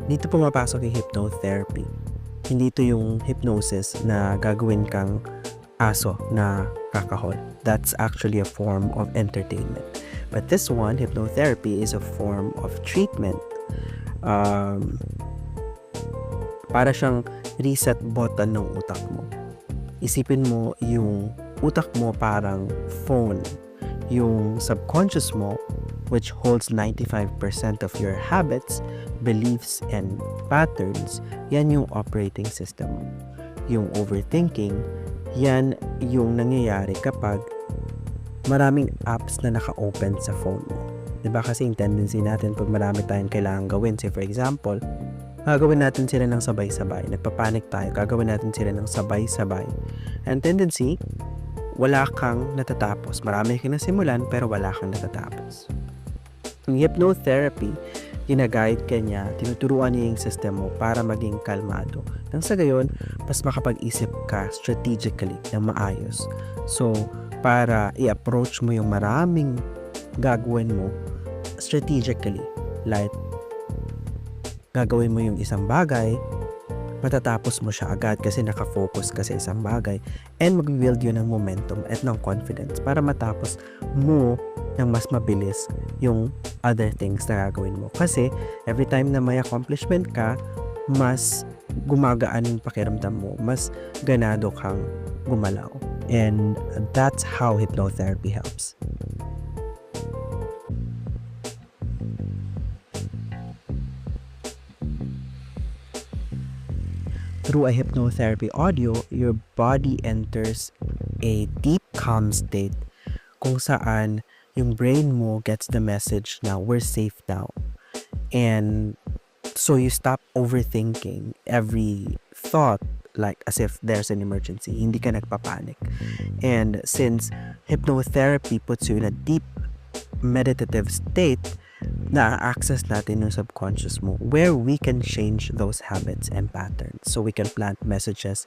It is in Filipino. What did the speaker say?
Dito pumapasok yung hypnotherapy. Hindi ito yung hypnosis na gagawin kang aso na kakahol. That's actually a form of entertainment. But this one, hypnotherapy, is a form of treatment. Um, para siyang reset button ng utak mo. Isipin mo yung utak mo parang phone. Yung subconscious mo, which holds 95% of your habits, beliefs, and patterns, yan yung operating system mo. Yung overthinking, yan yung nangyayari kapag maraming apps na naka-open sa phone mo. Diba kasi yung tendency natin pag marami tayong kailangan gawin, say for example, gagawin natin sila ng sabay-sabay. Nagpapanik tayo, gagawin natin sila ng sabay-sabay. And tendency, wala kang natatapos. Marami kang nasimulan pero wala kang natatapos. Yung hypnotherapy, ginaguide ka niya, tinuturuan niya yung system mo para maging kalmado. Nang sa gayon, mas makapag-isip ka strategically ng maayos. So, para i-approach mo yung maraming gagawin mo strategically. Like, gagawin mo yung isang bagay, matatapos mo siya agad kasi nakafocus ka sa isang bagay, and mag-build yun ng momentum at ng confidence para matapos mo ng mas mabilis yung other things na gagawin mo. Kasi every time na may accomplishment ka, mas gumagaan yung pakiramdam mo, mas ganado kang gumalaw. And that's how hypnotherapy helps. Through a hypnotherapy audio, your body enters a deep calm state kung saan yung brain mo gets the message na we're safe now. And so you stop overthinking every thought like as if there's an emergency. Hindi ka nagpapanik. And since hypnotherapy puts you in a deep meditative state, na-access natin yung subconscious mo where we can change those habits and patterns so we can plant messages